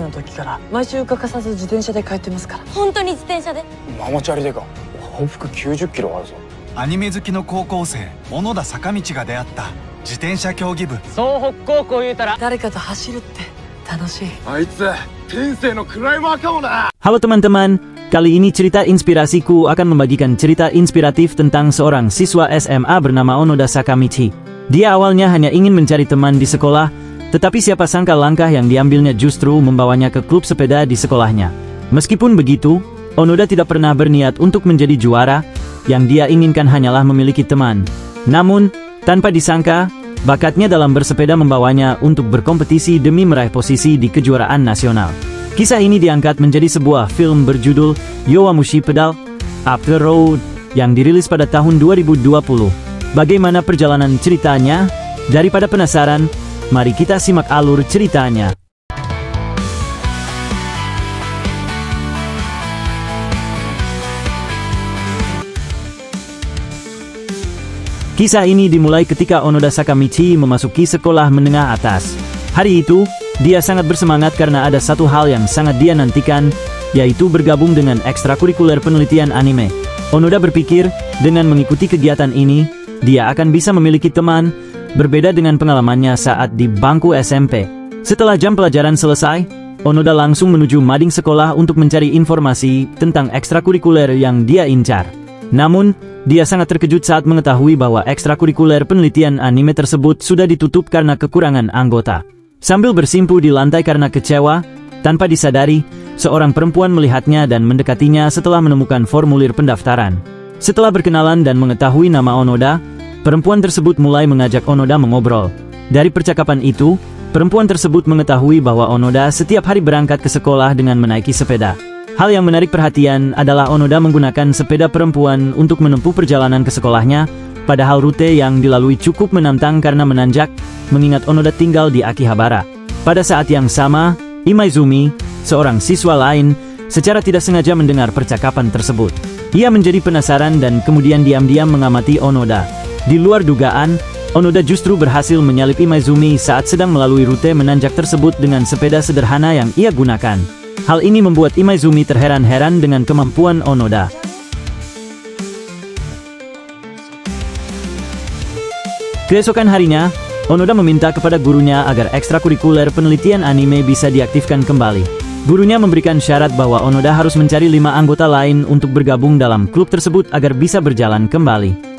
の時から毎週欠かさず自転車で通ってますから。本当に自転車で？ママチャリでか。往復90キロあるぞ。アニメ好きの高校生小野田坂道が出会った自転車競技部。総北高校言うたら誰かと走るって楽しい。あいつ天性のクライマーかもな。 Halo teman-teman, kali ini cerita inspirasiku akan membagikan cerita inspiratif tentang seorang siswa SMA bernama Onoda Sakamichi. Dia awalnya hanya ingin mencari teman di sekolah, tetapi siapa sangka langkah yang diambilnya justru membawanya ke klub sepeda di sekolahnya. Meskipun begitu, Onoda tidak pernah berniat untuk menjadi juara, yang dia inginkan hanyalah memiliki teman. Namun, tanpa disangka, bakatnya dalam bersepeda membawanya untuk berkompetisi demi meraih posisi di kejuaraan nasional. Kisah ini diangkat menjadi sebuah film berjudul Yowamushi Pedal Up the Road yang dirilis pada tahun 2020. Bagaimana perjalanan ceritanya? Daripada penasaran, mari kita simak alur ceritanya. Kisah ini dimulai ketika Onoda Sakamichi memasuki sekolah menengah atas. Hari itu, dia sangat bersemangat karena ada satu hal yang sangat dia nantikan, yaitu bergabung dengan ekstrakurikuler penelitian anime. Onoda berpikir, dengan mengikuti kegiatan ini, dia akan bisa memiliki teman, berbeda dengan pengalamannya saat di bangku SMP. Setelah jam pelajaran selesai, Onoda langsung menuju mading sekolah untuk mencari informasi tentang ekstrakurikuler yang dia incar. Namun, dia sangat terkejut saat mengetahui bahwa ekstrakurikuler penelitian anime tersebut sudah ditutup karena kekurangan anggota. Sambil bersimpu di lantai karena kecewa, tanpa disadari, seorang perempuan melihatnya dan mendekatinya setelah menemukan formulir pendaftaran. Setelah berkenalan dan mengetahui nama Onoda, perempuan tersebut mulai mengajak Onoda mengobrol. Dari percakapan itu, perempuan tersebut mengetahui bahwa Onoda setiap hari berangkat ke sekolah dengan menaiki sepeda. Hal yang menarik perhatian adalah Onoda menggunakan sepeda perempuan untuk menempuh perjalanan ke sekolahnya, padahal rute yang dilalui cukup menantang karena menanjak, mengingat Onoda tinggal di Akihabara. Pada saat yang sama, Imaizumi, seorang siswa lain, secara tidak sengaja mendengar percakapan tersebut. Ia menjadi penasaran dan kemudian diam-diam mengamati Onoda. Di luar dugaan, Onoda justru berhasil menyalip Imaizumi saat sedang melalui rute menanjak tersebut dengan sepeda sederhana yang ia gunakan. Hal ini membuat Imaizumi terheran-heran dengan kemampuan Onoda. Keesokan harinya, Onoda meminta kepada gurunya agar ekstrakurikuler penelitian anime bisa diaktifkan kembali. Gurunya memberikan syarat bahwa Onoda harus mencari 5 anggota lain untuk bergabung dalam klub tersebut agar bisa berjalan kembali.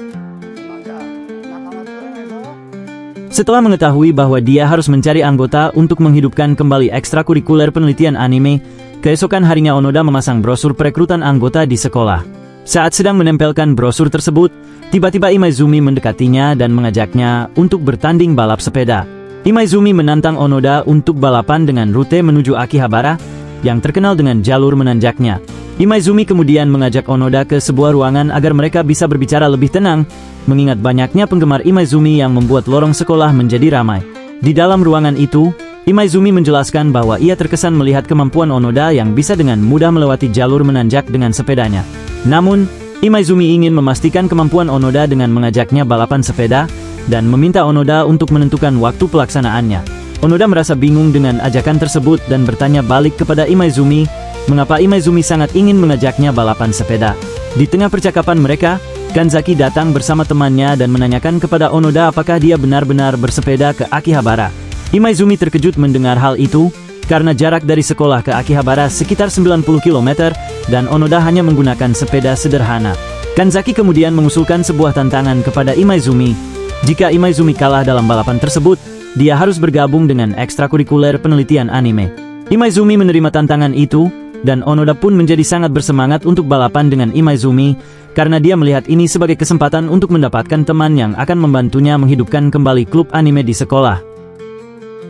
Setelah mengetahui bahwa dia harus mencari anggota untuk menghidupkan kembali ekstrakurikuler penelitian anime, keesokan harinya Onoda memasang brosur perekrutan anggota di sekolah. Saat sedang menempelkan brosur tersebut, tiba-tiba Imaizumi mendekatinya dan mengajaknya untuk bertanding balap sepeda. Imaizumi menantang Onoda untuk balapan dengan rute menuju Akihabara, yang terkenal dengan jalur menanjaknya. Imaizumi kemudian mengajak Onoda ke sebuah ruangan agar mereka bisa berbicara lebih tenang, mengingat banyaknya penggemar Imaizumi yang membuat lorong sekolah menjadi ramai. Di dalam ruangan itu, Imaizumi menjelaskan bahwa ia terkesan melihat kemampuan Onoda yang bisa dengan mudah melewati jalur menanjak dengan sepedanya. Namun, Imaizumi ingin memastikan kemampuan Onoda dengan mengajaknya balapan sepeda, dan meminta Onoda untuk menentukan waktu pelaksanaannya. Onoda merasa bingung dengan ajakan tersebut dan bertanya balik kepada Imaizumi, mengapa Imaizumi sangat ingin mengajaknya balapan sepeda. Di tengah percakapan mereka, Kanzaki datang bersama temannya dan menanyakan kepada Onoda apakah dia benar-benar bersepeda ke Akihabara. Imaizumi terkejut mendengar hal itu, karena jarak dari sekolah ke Akihabara sekitar 90 km, dan Onoda hanya menggunakan sepeda sederhana. Kanzaki kemudian mengusulkan sebuah tantangan kepada Imaizumi. Jika Imaizumi kalah dalam balapan tersebut, dia harus bergabung dengan ekstrakurikuler penelitian anime. Imaizumi menerima tantangan itu, dan Onoda pun menjadi sangat bersemangat untuk balapan dengan Imaizumi, karena dia melihat ini sebagai kesempatan untuk mendapatkan teman yang akan membantunya menghidupkan kembali klub anime di sekolah.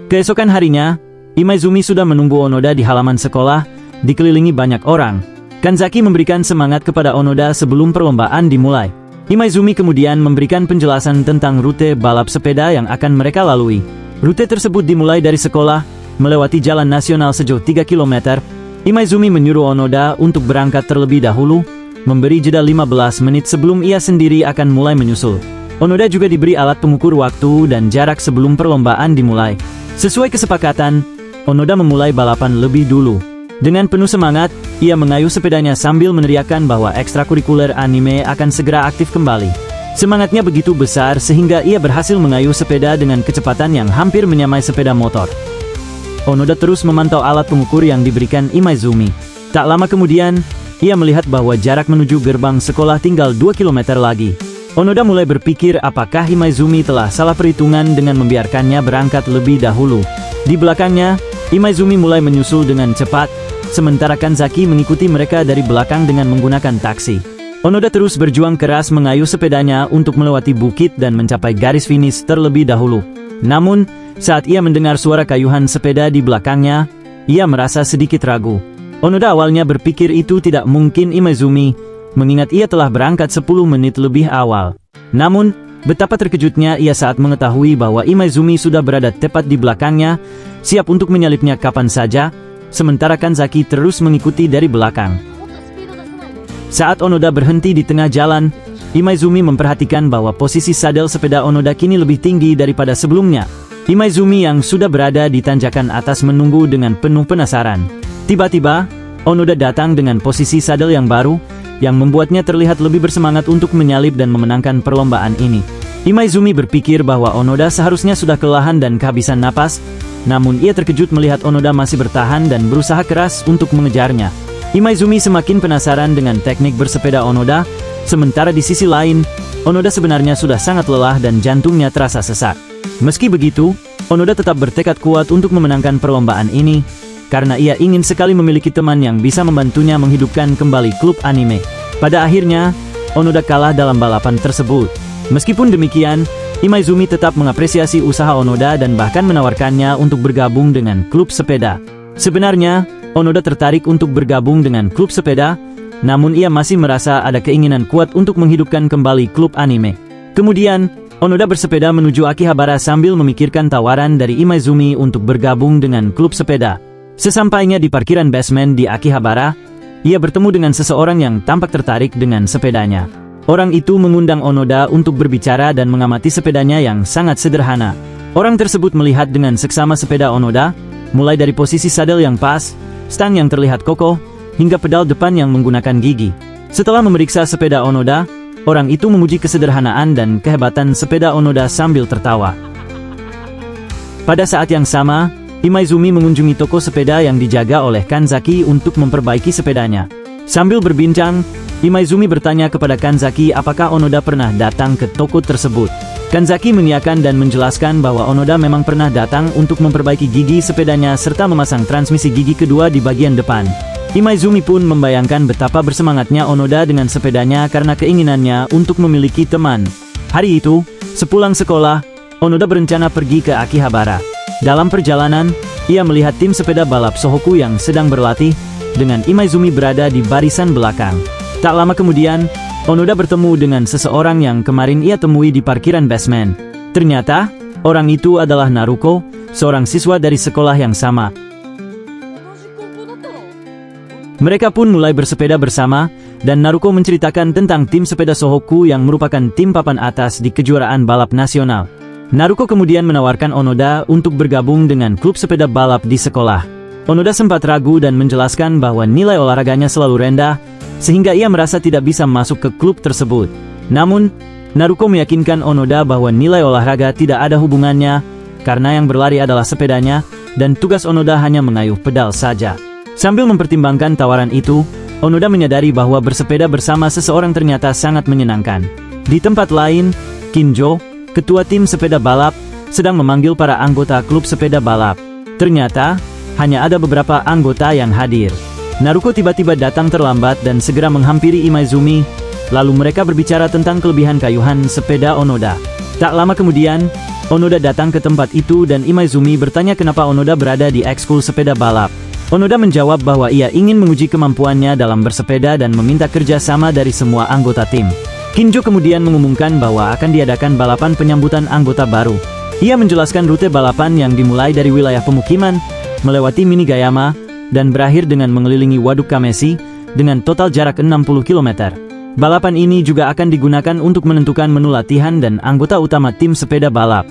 Keesokan harinya, Imaizumi sudah menunggu Onoda di halaman sekolah, dikelilingi banyak orang. Kanzaki memberikan semangat kepada Onoda sebelum perlombaan dimulai. Imaizumi kemudian memberikan penjelasan tentang rute balap sepeda yang akan mereka lalui. Rute tersebut dimulai dari sekolah, melewati jalan nasional sejauh 3 km. Imaizumi menyuruh Onoda untuk berangkat terlebih dahulu, memberi jeda 15 menit sebelum ia sendiri akan mulai menyusul. Onoda juga diberi alat pengukur waktu dan jarak sebelum perlombaan dimulai. Sesuai kesepakatan, Onoda memulai balapan lebih dulu. Dengan penuh semangat, ia mengayuh sepedanya sambil meneriakkan bahwa ekstrakurikuler anime akan segera aktif kembali. Semangatnya begitu besar sehingga ia berhasil mengayuh sepeda dengan kecepatan yang hampir menyamai sepeda motor. Onoda terus memantau alat pengukur yang diberikan Imaizumi. Tak lama kemudian, ia melihat bahwa jarak menuju gerbang sekolah tinggal 2 km lagi. Onoda mulai berpikir apakah Imaizumi telah salah perhitungan dengan membiarkannya berangkat lebih dahulu. Di belakangnya, Imaizumi mulai menyusul dengan cepat, sementara Kanzaki mengikuti mereka dari belakang dengan menggunakan taksi. Onoda terus berjuang keras mengayuh sepedanya untuk melewati bukit dan mencapai garis finish terlebih dahulu. Namun, saat ia mendengar suara kayuhan sepeda di belakangnya, ia merasa sedikit ragu. Onoda awalnya berpikir itu tidak mungkin Imaizumi, mengingat ia telah berangkat 10 menit lebih awal. Namun, betapa terkejutnya ia saat mengetahui bahwa Imaizumi sudah berada tepat di belakangnya, siap untuk menyalipnya kapan saja, sementara Kanzaki terus mengikuti dari belakang. Saat Onoda berhenti di tengah jalan, Imaizumi memperhatikan bahwa posisi sadel sepeda Onoda kini lebih tinggi daripada sebelumnya. Imaizumi yang sudah berada di tanjakan atas menunggu dengan penuh penasaran. Tiba-tiba, Onoda datang dengan posisi sadel yang baru, yang membuatnya terlihat lebih bersemangat untuk menyalip dan memenangkan perlombaan ini. Imaizumi berpikir bahwa Onoda seharusnya sudah kelelahan dan kehabisan napas, namun ia terkejut melihat Onoda masih bertahan dan berusaha keras untuk mengejarnya. Imaizumi semakin penasaran dengan teknik bersepeda Onoda, sementara di sisi lain, Onoda sebenarnya sudah sangat lelah dan jantungnya terasa sesak. Meski begitu, Onoda tetap bertekad kuat untuk memenangkan perlombaan ini, karena ia ingin sekali memiliki teman yang bisa membantunya menghidupkan kembali klub anime. Pada akhirnya, Onoda kalah dalam balapan tersebut. Meskipun demikian, Imaizumi tetap mengapresiasi usaha Onoda dan bahkan menawarkannya untuk bergabung dengan klub sepeda. Sebenarnya, Onoda tertarik untuk bergabung dengan klub sepeda, namun ia masih merasa ada keinginan kuat untuk menghidupkan kembali klub anime. Kemudian, Onoda bersepeda menuju Akihabara sambil memikirkan tawaran dari Imaizumi untuk bergabung dengan klub sepeda. Sesampainya di parkiran basement di Akihabara, ia bertemu dengan seseorang yang tampak tertarik dengan sepedanya. Orang itu mengundang Onoda untuk berbicara dan mengamati sepedanya yang sangat sederhana. Orang tersebut melihat dengan seksama sepeda Onoda, mulai dari posisi sadel yang pas, stang yang terlihat kokoh, hingga pedal depan yang menggunakan gigi. Setelah memeriksa sepeda Onoda, orang itu memuji kesederhanaan dan kehebatan sepeda Onoda sambil tertawa. Pada saat yang sama, Imaizumi mengunjungi toko sepeda yang dijaga oleh Kanzaki untuk memperbaiki sepedanya. Sambil berbincang, Imaizumi bertanya kepada Kanzaki apakah Onoda pernah datang ke toko tersebut. Kanzaki mengiyakan dan menjelaskan bahwa Onoda memang pernah datang untuk memperbaiki gigi sepedanya serta memasang transmisi gigi kedua di bagian depan. Imaizumi pun membayangkan betapa bersemangatnya Onoda dengan sepedanya karena keinginannya untuk memiliki teman. Hari itu, sepulang sekolah, Onoda berencana pergi ke Akihabara. Dalam perjalanan, ia melihat tim sepeda balap Sohoku yang sedang berlatih, dengan Imaizumi berada di barisan belakang. Tak lama kemudian, Onoda bertemu dengan seseorang yang kemarin ia temui di parkiran basement. Ternyata, orang itu adalah Naruko, seorang siswa dari sekolah yang sama. Mereka pun mulai bersepeda bersama, dan Naruko menceritakan tentang tim sepeda Sohoku yang merupakan tim papan atas di kejuaraan balap nasional. Naruko kemudian menawarkan Onoda untuk bergabung dengan klub sepeda balap di sekolah. Onoda sempat ragu dan menjelaskan bahwa nilai olahraganya selalu rendah, sehingga ia merasa tidak bisa masuk ke klub tersebut. Namun, Naruko meyakinkan Onoda bahwa nilai olahraga tidak ada hubungannya, karena yang berlari adalah sepedanya, dan tugas Onoda hanya mengayuh pedal saja. Sambil mempertimbangkan tawaran itu, Onoda menyadari bahwa bersepeda bersama seseorang ternyata sangat menyenangkan. Di tempat lain, Kinjo, ketua tim sepeda balap, sedang memanggil para anggota klub sepeda balap. Ternyata, hanya ada beberapa anggota yang hadir. Naruko tiba-tiba datang terlambat dan segera menghampiri Imaizumi, lalu mereka berbicara tentang kelebihan kayuhan sepeda Onoda. Tak lama kemudian, Onoda datang ke tempat itu dan Imaizumi bertanya kenapa Onoda berada di ekskul sepeda balap. Onoda menjawab bahwa ia ingin menguji kemampuannya dalam bersepeda dan meminta kerja sama dari semua anggota tim. Kinjo kemudian mengumumkan bahwa akan diadakan balapan penyambutan anggota baru. Ia menjelaskan rute balapan yang dimulai dari wilayah pemukiman, melewati Minigayama, dan berakhir dengan mengelilingi Waduk Kamesi, dengan total jarak 60 km. Balapan ini juga akan digunakan untuk menentukan menu latihan dan anggota utama tim sepeda balap.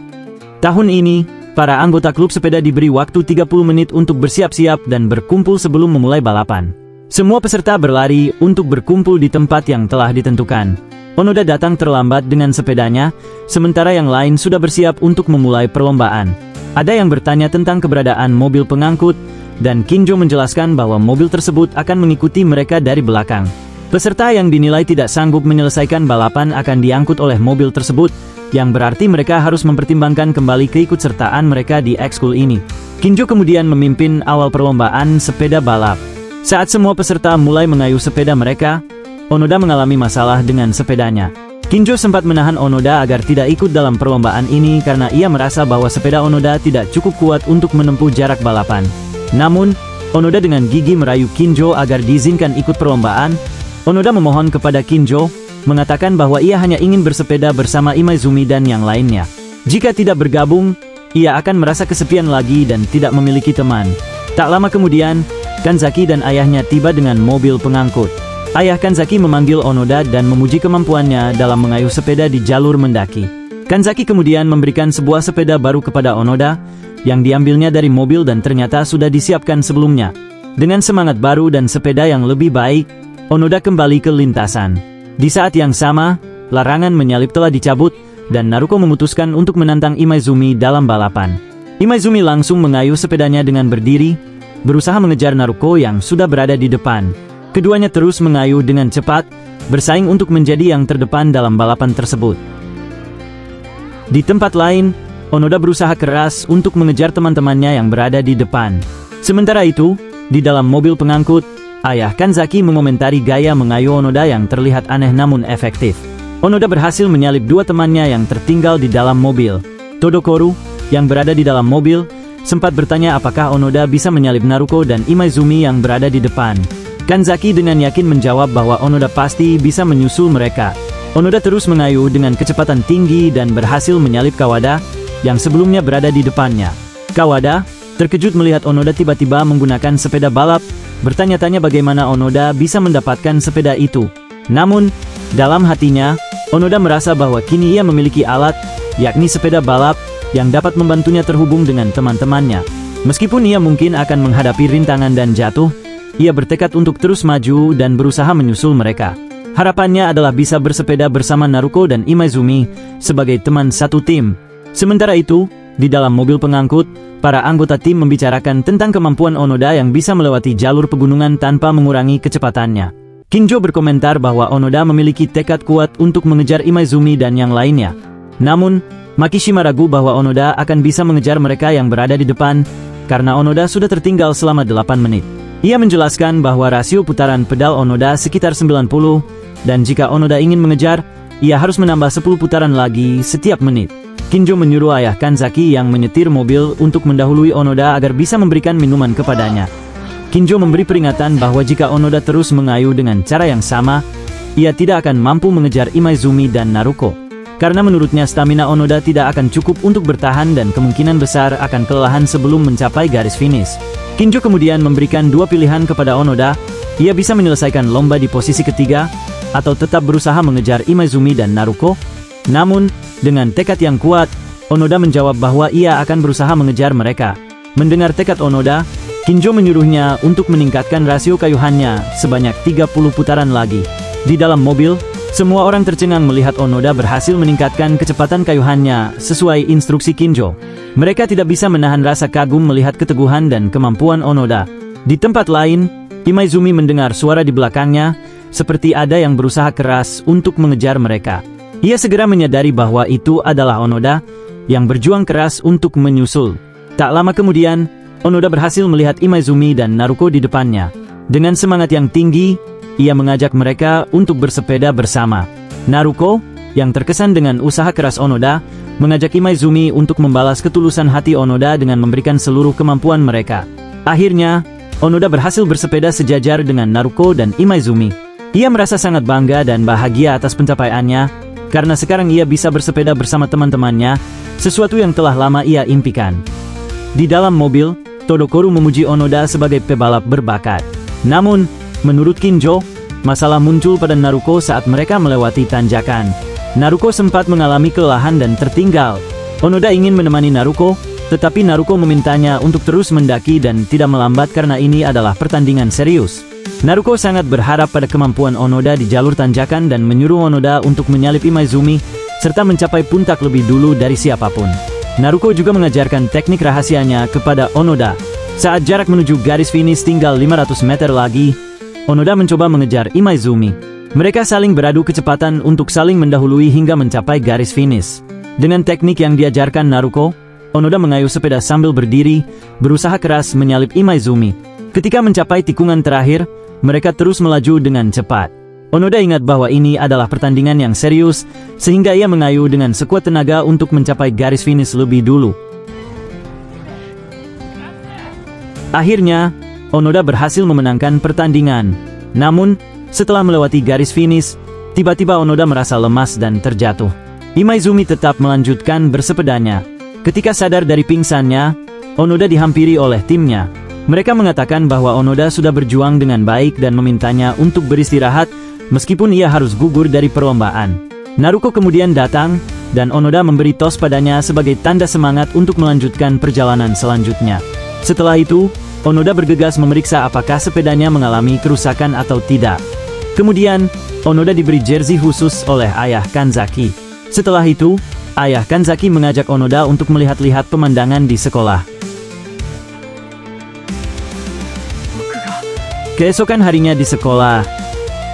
Tahun ini, para anggota klub sepeda diberi waktu 30 menit untuk bersiap-siap dan berkumpul sebelum memulai balapan. Semua peserta berlari untuk berkumpul di tempat yang telah ditentukan. Onoda datang terlambat dengan sepedanya, sementara yang lain sudah bersiap untuk memulai perlombaan. Ada yang bertanya tentang keberadaan mobil pengangkut, dan Kinjo menjelaskan bahwa mobil tersebut akan mengikuti mereka dari belakang. Peserta yang dinilai tidak sanggup menyelesaikan balapan akan diangkut oleh mobil tersebut, yang berarti mereka harus mempertimbangkan kembali keikutsertaan mereka di ekskul ini. Kinjo kemudian memimpin awal perlombaan sepeda balap. Saat semua peserta mulai mengayuh sepeda mereka, Onoda mengalami masalah dengan sepedanya. Kinjo sempat menahan Onoda agar tidak ikut dalam perlombaan ini karena ia merasa bahwa sepeda Onoda tidak cukup kuat untuk menempuh jarak balapan. Namun, Onoda dengan gigi merayu Kinjo agar diizinkan ikut perlombaan. Onoda memohon kepada Kinjo, mengatakan bahwa ia hanya ingin bersepeda bersama Imaizumi dan yang lainnya. Jika tidak bergabung, ia akan merasa kesepian lagi dan tidak memiliki teman. Tak lama kemudian, Kanzaki dan ayahnya tiba dengan mobil pengangkut. Ayah Kanzaki memanggil Onoda dan memuji kemampuannya dalam mengayuh sepeda di jalur mendaki. Kanzaki kemudian memberikan sebuah sepeda baru kepada Onoda, yang diambilnya dari mobil dan ternyata sudah disiapkan sebelumnya. Dengan semangat baru dan sepeda yang lebih baik, Onoda kembali ke lintasan. Di saat yang sama, larangan menyalip telah dicabut, dan Naruko memutuskan untuk menantang Imaizumi dalam balapan. Imaizumi langsung mengayuh sepedanya dengan berdiri, berusaha mengejar Naruko yang sudah berada di depan. Keduanya terus mengayuh dengan cepat, bersaing untuk menjadi yang terdepan dalam balapan tersebut. Di tempat lain, Onoda berusaha keras untuk mengejar teman-temannya yang berada di depan. Sementara itu, di dalam mobil pengangkut, ayah Kanzaki mengomentari gaya mengayuh Onoda yang terlihat aneh namun efektif. Onoda berhasil menyalip dua temannya yang tertinggal di dalam mobil. Todokoru, yang berada di dalam mobil, sempat bertanya apakah Onoda bisa menyalip Naruko dan Imaizumi yang berada di depan. Kanzaki dengan yakin menjawab bahwa Onoda pasti bisa menyusul mereka. Onoda terus mengayuh dengan kecepatan tinggi dan berhasil menyalip Kawada, yang sebelumnya berada di depannya. Kawada, terkejut melihat Onoda tiba-tiba menggunakan sepeda balap, bertanya-tanya bagaimana Onoda bisa mendapatkan sepeda itu. Namun, dalam hatinya, Onoda merasa bahwa kini ia memiliki alat, yakni sepeda balap, yang dapat membantunya terhubung dengan teman-temannya. Meskipun ia mungkin akan menghadapi rintangan dan jatuh, ia bertekad untuk terus maju dan berusaha menyusul mereka. Harapannya adalah bisa bersepeda bersama Naruko dan Imaizumi sebagai teman satu tim. Sementara itu, di dalam mobil pengangkut, para anggota tim membicarakan tentang kemampuan Onoda yang bisa melewati jalur pegunungan tanpa mengurangi kecepatannya. Kinjo berkomentar bahwa Onoda memiliki tekad kuat untuk mengejar Imaizumi dan yang lainnya. Namun, Makishima ragu bahwa Onoda akan bisa mengejar mereka yang berada di depan, karena Onoda sudah tertinggal selama 8 menit. Ia menjelaskan bahwa rasio putaran pedal Onoda sekitar 90, dan jika Onoda ingin mengejar, ia harus menambah 10 putaran lagi setiap menit. Kinjo menyuruh ayah Kanzaki yang menyetir mobil untuk mendahului Onoda agar bisa memberikan minuman kepadanya. Kinjo memberi peringatan bahwa jika Onoda terus mengayuh dengan cara yang sama, ia tidak akan mampu mengejar Imaizumi dan Naruko. Karena menurutnya stamina Onoda tidak akan cukup untuk bertahan dan kemungkinan besar akan kelelahan sebelum mencapai garis finish. Kinjo kemudian memberikan dua pilihan kepada Onoda, ia bisa menyelesaikan lomba di posisi ketiga, atau tetap berusaha mengejar Imaizumi dan Naruko. Namun, dengan tekad yang kuat, Onoda menjawab bahwa ia akan berusaha mengejar mereka. Mendengar tekad Onoda, Kinjo menyuruhnya untuk meningkatkan rasio kayuhannya sebanyak 30 putaran lagi. Di dalam mobil, semua orang tercengang melihat Onoda berhasil meningkatkan kecepatan kayuhannya sesuai instruksi Kinjo. Mereka tidak bisa menahan rasa kagum melihat keteguhan dan kemampuan Onoda. Di tempat lain, Imaizumi mendengar suara di belakangnya, seperti ada yang berusaha keras untuk mengejar mereka. Ia segera menyadari bahwa itu adalah Onoda, yang berjuang keras untuk menyusul. Tak lama kemudian, Onoda berhasil melihat Imaizumi dan Naruko di depannya. Dengan semangat yang tinggi, ia mengajak mereka untuk bersepeda bersama. Naruko, yang terkesan dengan usaha keras Onoda, mengajak Imaizumi untuk membalas ketulusan hati Onoda dengan memberikan seluruh kemampuan mereka. Akhirnya, Onoda berhasil bersepeda sejajar dengan Naruko dan Imaizumi. Ia merasa sangat bangga dan bahagia atas pencapaiannya, karena sekarang ia bisa bersepeda bersama teman-temannya, sesuatu yang telah lama ia impikan. Di dalam mobil, Todokoru memuji Onoda sebagai pebalap berbakat. Namun, menurut Kinjo, masalah muncul pada Naruko saat mereka melewati tanjakan. Naruko sempat mengalami kelelahan dan tertinggal. Onoda ingin menemani Naruko, tetapi Naruko memintanya untuk terus mendaki dan tidak melambat karena ini adalah pertandingan serius. Naruko sangat berharap pada kemampuan Onoda di jalur tanjakan dan menyuruh Onoda untuk menyalip Imaizumi, serta mencapai puncak lebih dulu dari siapapun. Naruko juga mengajarkan teknik rahasianya kepada Onoda. Saat jarak menuju garis finish tinggal 500 meter lagi, Onoda mencoba mengejar Imaizumi. Mereka saling beradu kecepatan untuk saling mendahului hingga mencapai garis finish. Dengan teknik yang diajarkan Naruko, Onoda mengayuh sepeda sambil berdiri, berusaha keras menyalip Imaizumi. Ketika mencapai tikungan terakhir, mereka terus melaju dengan cepat. Onoda ingat bahwa ini adalah pertandingan yang serius, sehingga ia mengayuh dengan sekuat tenaga untuk mencapai garis finish lebih dulu. Akhirnya, Onoda berhasil memenangkan pertandingan. Namun, setelah melewati garis finish, tiba-tiba Onoda merasa lemas dan terjatuh. Imaizumi tetap melanjutkan bersepedanya. Ketika sadar dari pingsannya, Onoda dihampiri oleh timnya. Mereka mengatakan bahwa Onoda sudah berjuang dengan baik dan memintanya untuk beristirahat, meskipun ia harus gugur dari perlombaan. Naruko kemudian datang, dan Onoda memberi tos padanya sebagai tanda semangat untuk melanjutkan perjalanan selanjutnya. Setelah itu, Onoda bergegas memeriksa apakah sepedanya mengalami kerusakan atau tidak. Kemudian, Onoda diberi jersey khusus oleh ayah Kanzaki. Setelah itu, ayah Kanzaki mengajak Onoda untuk melihat-lihat pemandangan di sekolah. Keesokan harinya di sekolah,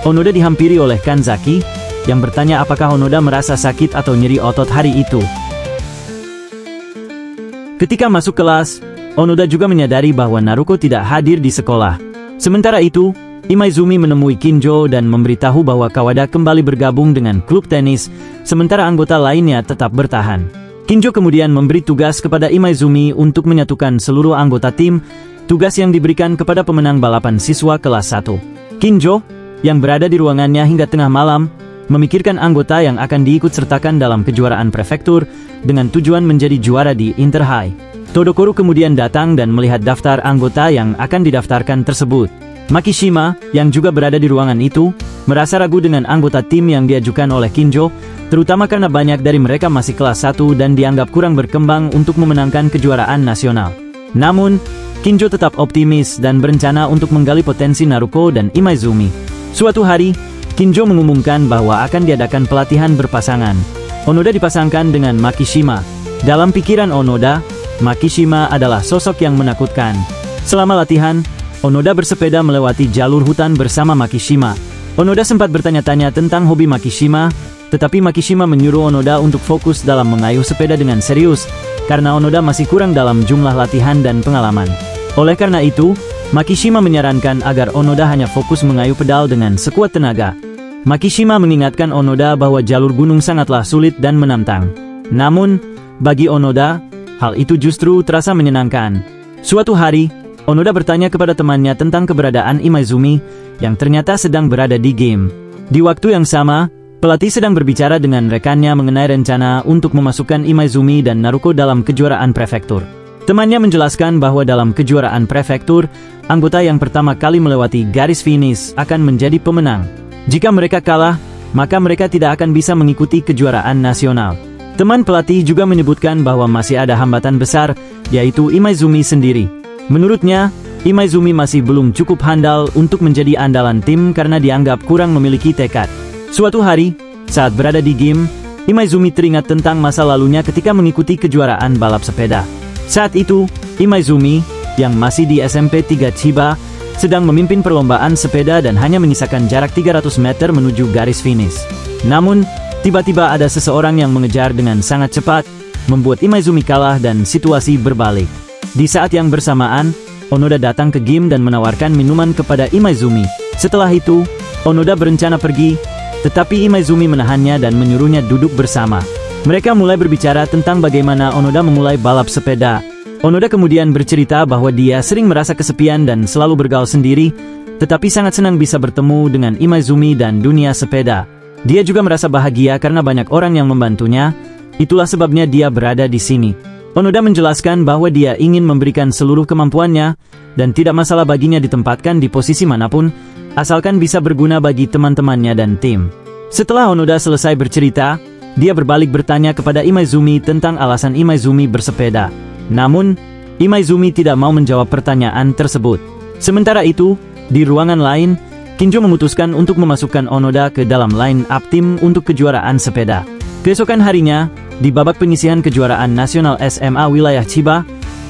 Onoda dihampiri oleh Kanzaki, yang bertanya apakah Onoda merasa sakit atau nyeri otot hari itu. Ketika masuk kelas, Onoda juga menyadari bahwa Naruko tidak hadir di sekolah. Sementara itu, Imaizumi menemui Kinjo dan memberitahu bahwa Kawada kembali bergabung dengan klub tenis, sementara anggota lainnya tetap bertahan. Kinjo kemudian memberi tugas kepada Imaizumi untuk menyatukan seluruh anggota tim, tugas yang diberikan kepada pemenang balapan siswa kelas 1. Kinjo, yang berada di ruangannya hingga tengah malam, memikirkan anggota yang akan diikut sertakan dalam kejuaraan prefektur, dengan tujuan menjadi juara di Interhigh. Todokoro kemudian datang dan melihat daftar anggota yang akan didaftarkan tersebut. Makishima, yang juga berada di ruangan itu, merasa ragu dengan anggota tim yang diajukan oleh Kinjo, terutama karena banyak dari mereka masih kelas 1 dan dianggap kurang berkembang untuk memenangkan kejuaraan nasional. Namun, Kinjo tetap optimis dan berencana untuk menggali potensi Naruko dan Imaizumi. Suatu hari, Kinjo mengumumkan bahwa akan diadakan pelatihan berpasangan. Onoda dipasangkan dengan Makishima. Dalam pikiran Onoda, Makishima adalah sosok yang menakutkan. Selama latihan, Onoda bersepeda melewati jalur hutan bersama Makishima. Onoda sempat bertanya-tanya tentang hobi Makishima, tetapi Makishima menyuruh Onoda untuk fokus dalam mengayuh sepeda dengan serius, karena Onoda masih kurang dalam jumlah latihan dan pengalaman. Oleh karena itu, Makishima menyarankan agar Onoda hanya fokus mengayuh pedal dengan sekuat tenaga. Makishima mengingatkan Onoda bahwa jalur gunung sangatlah sulit dan menantang. Namun, bagi Onoda, hal itu justru terasa menyenangkan. Suatu hari, Onoda bertanya kepada temannya tentang keberadaan Imaizumi, yang ternyata sedang berada di game. Di waktu yang sama, pelatih sedang berbicara dengan rekannya mengenai rencana untuk memasukkan Imaizumi dan Naruko dalam kejuaraan prefektur. Temannya menjelaskan bahwa dalam kejuaraan prefektur, anggota yang pertama kali melewati garis finish akan menjadi pemenang. Jika mereka kalah, maka mereka tidak akan bisa mengikuti kejuaraan nasional. Teman pelatih juga menyebutkan bahwa masih ada hambatan besar, yaitu Imaizumi sendiri. Menurutnya, Imaizumi masih belum cukup handal untuk menjadi andalan tim karena dianggap kurang memiliki tekad. Suatu hari, saat berada di game, Imaizumi teringat tentang masa lalunya ketika mengikuti kejuaraan balap sepeda. Saat itu, Imaizumi, yang masih di SMP 3 Chiba, sedang memimpin perlombaan sepeda dan hanya menyisakan jarak 300 meter menuju garis finish. Namun, tiba-tiba ada seseorang yang mengejar dengan sangat cepat, membuat Imaizumi kalah dan situasi berbalik. Di saat yang bersamaan, Onoda datang ke game dan menawarkan minuman kepada Imaizumi. Setelah itu, Onoda berencana pergi, tetapi Imaizumi menahannya dan menyuruhnya duduk bersama. Mereka mulai berbicara tentang bagaimana Onoda memulai balap sepeda. Onoda kemudian bercerita bahwa dia sering merasa kesepian dan selalu bergaul sendiri, tetapi sangat senang bisa bertemu dengan Imaizumi dan dunia sepeda. Dia juga merasa bahagia karena banyak orang yang membantunya, itulah sebabnya dia berada di sini. Onoda menjelaskan bahwa dia ingin memberikan seluruh kemampuannya, dan tidak masalah baginya ditempatkan di posisi manapun, asalkan bisa berguna bagi teman-temannya dan tim. Setelah Onoda selesai bercerita, dia berbalik bertanya kepada Imaizumi tentang alasan Imaizumi bersepeda. Namun, Imaizumi tidak mau menjawab pertanyaan tersebut. Sementara itu, di ruangan lain, Kinjo memutuskan untuk memasukkan Onoda ke dalam line-up tim untuk kejuaraan sepeda. Keesokan harinya, di babak penyisihan kejuaraan nasional SMA wilayah Chiba,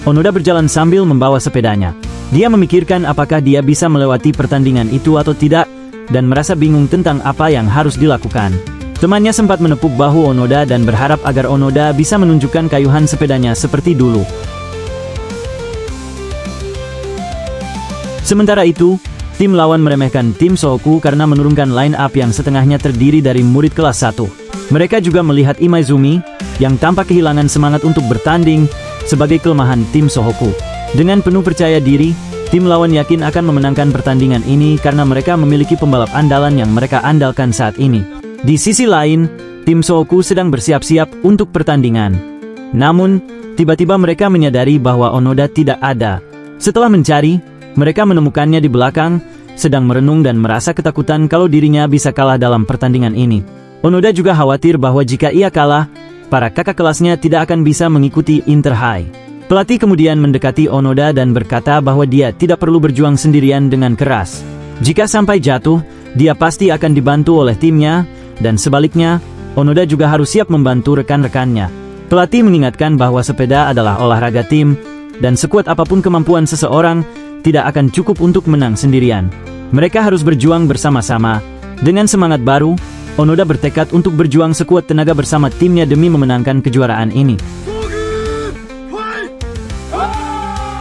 Onoda berjalan sambil membawa sepedanya. Dia memikirkan apakah dia bisa melewati pertandingan itu atau tidak, dan merasa bingung tentang apa yang harus dilakukan. Temannya sempat menepuk bahu Onoda dan berharap agar Onoda bisa menunjukkan kayuhan sepedanya seperti dulu. Sementara itu, tim lawan meremehkan tim Sohoku karena menurunkan line-up yang setengahnya terdiri dari murid kelas 1. Mereka juga melihat Imaizumi, yang tampak kehilangan semangat untuk bertanding, sebagai kelemahan tim Sohoku. Dengan penuh percaya diri, tim lawan yakin akan memenangkan pertandingan ini karena mereka memiliki pembalap andalan yang mereka andalkan saat ini. Di sisi lain, tim Sohoku sedang bersiap-siap untuk pertandingan. Namun, tiba-tiba mereka menyadari bahwa Onoda tidak ada. Setelah mencari, mereka menemukannya di belakang, sedang merenung dan merasa ketakutan kalau dirinya bisa kalah dalam pertandingan ini. Onoda juga khawatir bahwa jika ia kalah, para kakak kelasnya tidak akan bisa mengikuti Inter High. Pelatih kemudian mendekati Onoda dan berkata bahwa dia tidak perlu berjuang sendirian dengan keras. Jika sampai jatuh, dia pasti akan dibantu oleh timnya, dan sebaliknya, Onoda juga harus siap membantu rekan-rekannya. Pelatih mengingatkan bahwa sepeda adalah olahraga tim, dan sekuat apapun kemampuan seseorang, tidak akan cukup untuk menang sendirian. Mereka harus berjuang bersama-sama. Dengan semangat baru, Onoda bertekad untuk berjuang sekuat tenaga bersama timnya demi memenangkan kejuaraan ini.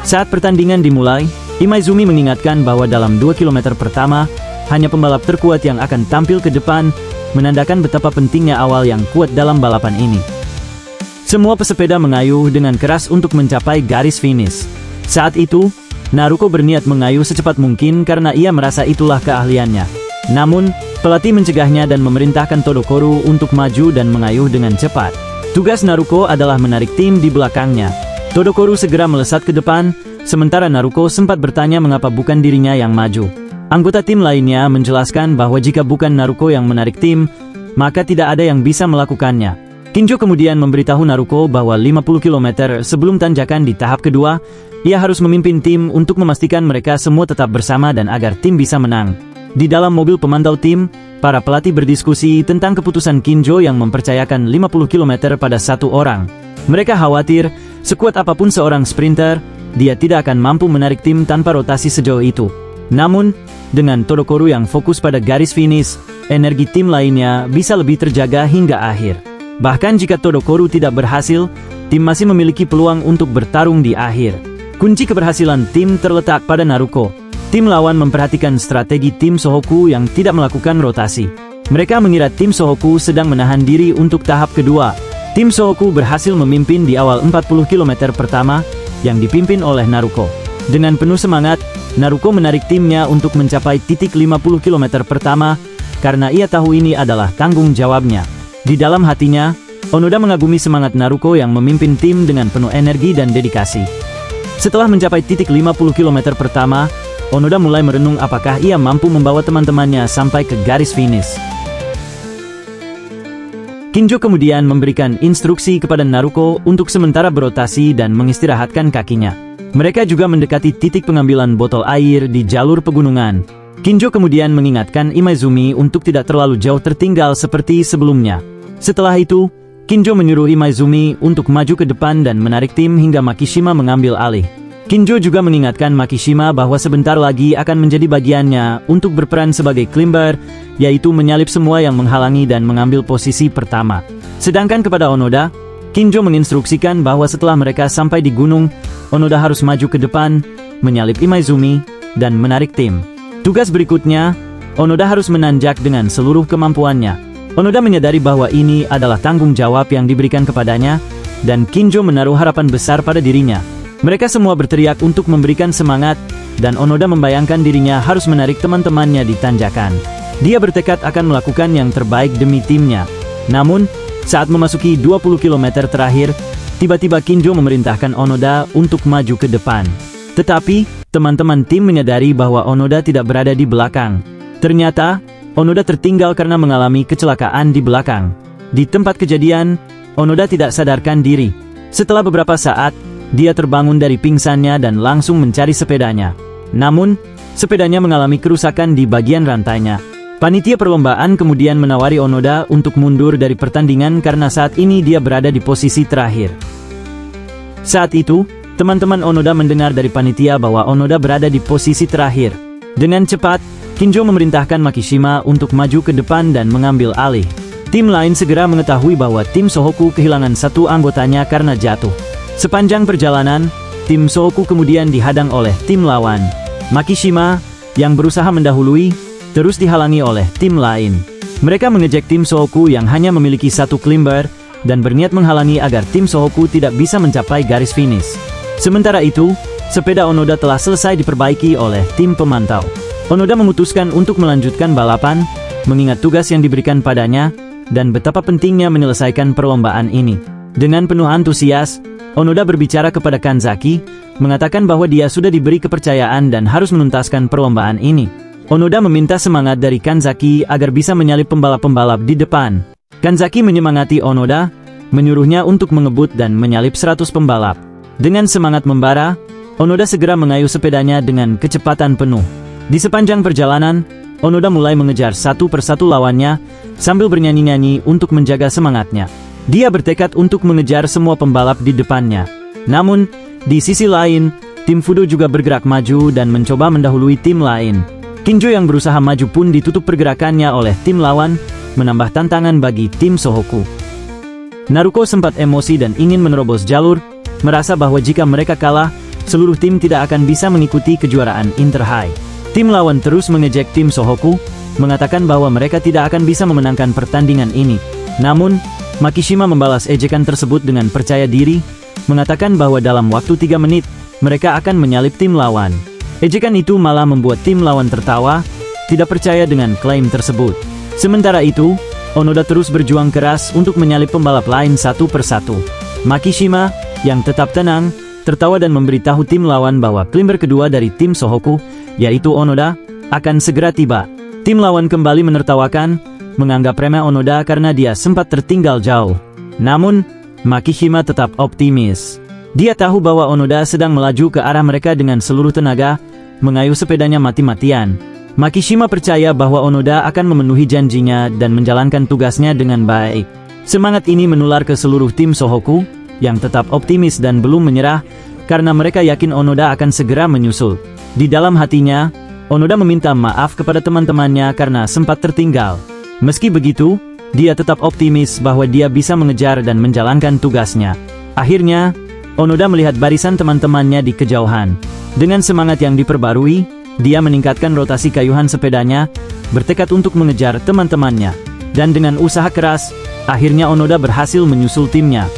Saat pertandingan dimulai, Imaizumi mengingatkan bahwa dalam 2 km pertama, hanya pembalap terkuat yang akan tampil ke depan, menandakan betapa pentingnya awal yang kuat dalam balapan ini. Semua pesepeda mengayuh dengan keras untuk mencapai garis finish. Saat itu, Naruko berniat mengayuh secepat mungkin karena ia merasa itulah keahliannya. Namun, pelatih mencegahnya dan memerintahkan Todokoro untuk maju dan mengayuh dengan cepat. Tugas Naruko adalah menarik tim di belakangnya. Todokoro segera melesat ke depan, sementara Naruko sempat bertanya mengapa bukan dirinya yang maju. Anggota tim lainnya menjelaskan bahwa jika bukan Naruko yang menarik tim, maka tidak ada yang bisa melakukannya. Kinjo kemudian memberitahu Naruko bahwa 50 km sebelum tanjakan di tahap kedua, ia harus memimpin tim untuk memastikan mereka semua tetap bersama dan agar tim bisa menang. Di dalam mobil pemantau tim, para pelatih berdiskusi tentang keputusan Kinjo yang mempercayakan 50 km pada satu orang. Mereka khawatir, sekuat apapun seorang sprinter, dia tidak akan mampu menarik tim tanpa rotasi sejauh itu. Namun, dengan Todokoro yang fokus pada garis finish, energi tim lainnya bisa lebih terjaga hingga akhir. Bahkan jika Todokoro tidak berhasil, tim masih memiliki peluang untuk bertarung di akhir. Kunci keberhasilan tim terletak pada Naruko. Tim lawan memperhatikan strategi tim Sohoku yang tidak melakukan rotasi. Mereka mengira tim Sohoku sedang menahan diri untuk tahap kedua. Tim Sohoku berhasil memimpin di awal 40 km pertama, yang dipimpin oleh Naruko. Dengan penuh semangat, Naruko menarik timnya untuk mencapai titik 50 km pertama, karena ia tahu ini adalah tanggung jawabnya. Di dalam hatinya, Onoda mengagumi semangat Naruko yang memimpin tim dengan penuh energi dan dedikasi. Setelah mencapai titik 50 km pertama, Onoda mulai merenung apakah ia mampu membawa teman-temannya sampai ke garis finish. Kinjo kemudian memberikan instruksi kepada Naruko untuk sementara berotasi dan mengistirahatkan kakinya. Mereka juga mendekati titik pengambilan botol air di jalur pegunungan. Kinjo kemudian mengingatkan Imaizumi untuk tidak terlalu jauh tertinggal seperti sebelumnya. Setelah itu, Kinjo menyuruh Imaizumi untuk maju ke depan dan menarik tim hingga Makishima mengambil alih. Kinjo juga mengingatkan Makishima bahwa sebentar lagi akan menjadi bagiannya untuk berperan sebagai climber, yaitu menyalip semua yang menghalangi dan mengambil posisi pertama. Sedangkan kepada Onoda, Kinjo menginstruksikan bahwa setelah mereka sampai di gunung, Onoda harus maju ke depan, menyalip Imaizumi, dan menarik tim. Tugas berikutnya, Onoda harus menanjak dengan seluruh kemampuannya. Onoda menyadari bahwa ini adalah tanggung jawab yang diberikan kepadanya, dan Kinjo menaruh harapan besar pada dirinya. Mereka semua berteriak untuk memberikan semangat, dan Onoda membayangkan dirinya harus menarik teman-temannya di tanjakan. Dia bertekad akan melakukan yang terbaik demi timnya. Namun, saat memasuki 20 km terakhir, tiba-tiba Kinjo memerintahkan Onoda untuk maju ke depan. Tetapi, teman-teman tim menyadari bahwa Onoda tidak berada di belakang. Ternyata, Onoda tertinggal karena mengalami kecelakaan di belakang. Di tempat kejadian, Onoda tidak sadarkan diri. Setelah beberapa saat, dia terbangun dari pingsannya dan langsung mencari sepedanya. Namun, sepedanya mengalami kerusakan di bagian rantainya. Panitia perlombaan kemudian menawari Onoda untuk mundur dari pertandingan karena saat ini dia berada di posisi terakhir. Saat itu, teman-teman Onoda mendengar dari panitia bahwa Onoda berada di posisi terakhir. Dengan cepat, Kinjo memerintahkan Makishima untuk maju ke depan dan mengambil alih. Tim lain segera mengetahui bahwa tim Sohoku kehilangan satu anggotanya karena jatuh. Sepanjang perjalanan, tim Sohoku kemudian dihadang oleh tim lawan. Makishima, yang berusaha mendahului, terus dihalangi oleh tim lain. Mereka mengejek tim Sohoku yang hanya memiliki satu climber, dan berniat menghalangi agar tim Sohoku tidak bisa mencapai garis finish. Sementara itu, sepeda Onoda telah selesai diperbaiki oleh tim pemantau. Onoda memutuskan untuk melanjutkan balapan, mengingat tugas yang diberikan padanya, dan betapa pentingnya menyelesaikan perlombaan ini. Dengan penuh antusias, Onoda berbicara kepada Kanzaki, mengatakan bahwa dia sudah diberi kepercayaan dan harus menuntaskan perlombaan ini. Onoda meminta semangat dari Kanzaki agar bisa menyalip pembalap-pembalap di depan. Kanzaki menyemangati Onoda, menyuruhnya untuk mengebut dan menyalip 100 pembalap. Dengan semangat membara, Onoda segera mengayuh sepedanya dengan kecepatan penuh. Di sepanjang perjalanan, Onoda mulai mengejar satu persatu lawannya, sambil bernyanyi-nyanyi untuk menjaga semangatnya. Dia bertekad untuk mengejar semua pembalap di depannya. Namun, di sisi lain, tim Fudo juga bergerak maju dan mencoba mendahului tim lain. Kinjo yang berusaha maju pun ditutup pergerakannya oleh tim lawan, menambah tantangan bagi tim Sohoku. Naruko sempat emosi dan ingin menerobos jalur, merasa bahwa jika mereka kalah, seluruh tim tidak akan bisa mengikuti kejuaraan Inter High. Tim lawan terus mengejek tim Sohoku, mengatakan bahwa mereka tidak akan bisa memenangkan pertandingan ini. Namun, Makishima membalas ejekan tersebut dengan percaya diri, mengatakan bahwa dalam waktu 3 menit, mereka akan menyalip tim lawan. Ejekan itu malah membuat tim lawan tertawa, tidak percaya dengan klaim tersebut. Sementara itu, Onoda terus berjuang keras untuk menyalip pembalap lain satu persatu. Makishima, yang tetap tenang, tertawa dan memberitahu tim lawan bahwa climber kedua dari tim Sohoku, yaitu Onoda, akan segera tiba. Tim lawan kembali menertawakan, menganggap remeh Onoda karena dia sempat tertinggal jauh. Namun, Makishima tetap optimis. Dia tahu bahwa Onoda sedang melaju ke arah mereka dengan seluruh tenaga, mengayuh sepedanya mati-matian. Makishima percaya bahwa Onoda akan memenuhi janjinya dan menjalankan tugasnya dengan baik. Semangat ini menular ke seluruh tim Sohoku, yang tetap optimis dan belum menyerah, karena mereka yakin Onoda akan segera menyusul. Di dalam hatinya, Onoda meminta maaf kepada teman-temannya karena sempat tertinggal. Meski begitu, dia tetap optimis bahwa dia bisa mengejar dan menjalankan tugasnya. Akhirnya, Onoda melihat barisan teman-temannya di kejauhan. Dengan semangat yang diperbarui, dia meningkatkan rotasi kayuhan sepedanya, bertekad untuk mengejar teman-temannya. Dan dengan usaha keras, akhirnya Onoda berhasil menyusul timnya.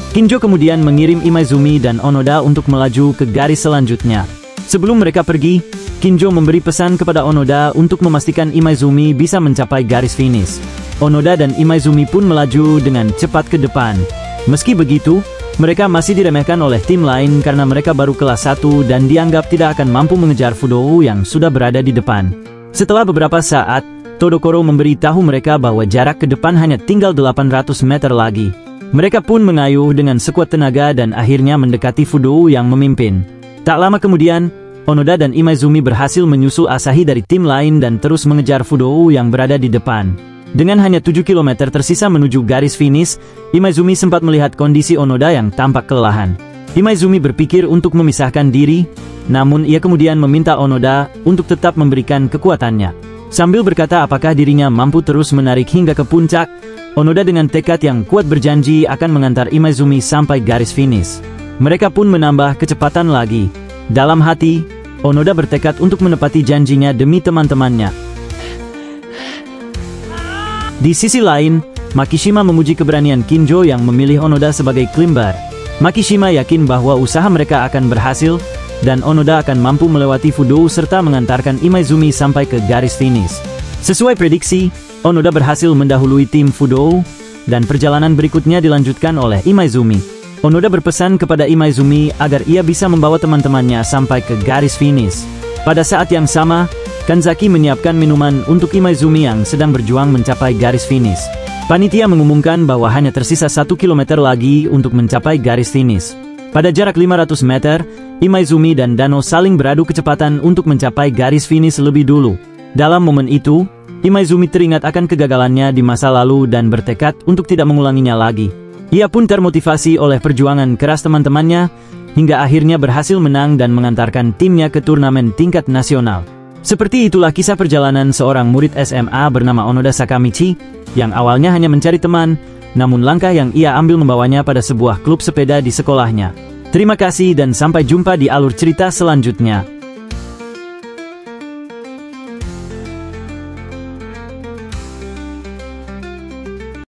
Kinjo kemudian mengirim Imaizumi dan Onoda untuk melaju ke garis selanjutnya. Sebelum mereka pergi, Kinjo memberi pesan kepada Onoda untuk memastikan Imaizumi bisa mencapai garis finish. Onoda dan Imaizumi pun melaju dengan cepat ke depan. Meski begitu, mereka masih diremehkan oleh tim lain karena mereka baru kelas 1 dan dianggap tidak akan mampu mengejar Fudou yang sudah berada di depan. Setelah beberapa saat, Todokoro memberitahu mereka bahwa jarak ke depan hanya tinggal 800 meter lagi. Mereka pun mengayuh dengan sekuat tenaga dan akhirnya mendekati Fudou yang memimpin. Tak lama kemudian, Onoda dan Imaizumi berhasil menyusul Asahi dari tim lain dan terus mengejar Fudou yang berada di depan. Dengan hanya 7 km tersisa menuju garis finish, Imaizumi sempat melihat kondisi Onoda yang tampak kelelahan. Imaizumi berpikir untuk memisahkan diri, namun ia kemudian meminta Onoda untuk tetap memberikan kekuatannya. Sambil berkata apakah dirinya mampu terus menarik hingga ke puncak, Onoda dengan tekad yang kuat berjanji akan mengantar Imaizumi sampai garis finish. Mereka pun menambah kecepatan lagi. Dalam hati, Onoda bertekad untuk menepati janjinya demi teman-temannya. Di sisi lain, Makishima memuji keberanian Kinjo yang memilih Onoda sebagai climber. Makishima yakin bahwa usaha mereka akan berhasil, dan Onoda akan mampu melewati Fudou serta mengantarkan Imaizumi sampai ke garis finish. Sesuai prediksi, Onoda berhasil mendahului tim Fudou, dan perjalanan berikutnya dilanjutkan oleh Imaizumi. Onoda berpesan kepada Imaizumi agar ia bisa membawa teman-temannya sampai ke garis finish. Pada saat yang sama, Kanzaki menyiapkan minuman untuk Imaizumi yang sedang berjuang mencapai garis finish. Panitia mengumumkan bahwa hanya tersisa 1 kilometer lagi untuk mencapai garis finish. Pada jarak 500 meter, Imaizumi dan Dano saling beradu kecepatan untuk mencapai garis finish lebih dulu. Dalam momen itu, Imaizumi teringat akan kegagalannya di masa lalu dan bertekad untuk tidak mengulanginya lagi. Ia pun termotivasi oleh perjuangan keras teman-temannya, hingga akhirnya berhasil menang dan mengantarkan timnya ke turnamen tingkat nasional. Seperti itulah kisah perjalanan seorang murid SMA bernama Onoda Sakamichi, yang awalnya hanya mencari teman, namun langkah yang ia ambil membawanya pada sebuah klub sepeda di sekolahnya. Terima kasih dan sampai jumpa di alur cerita selanjutnya.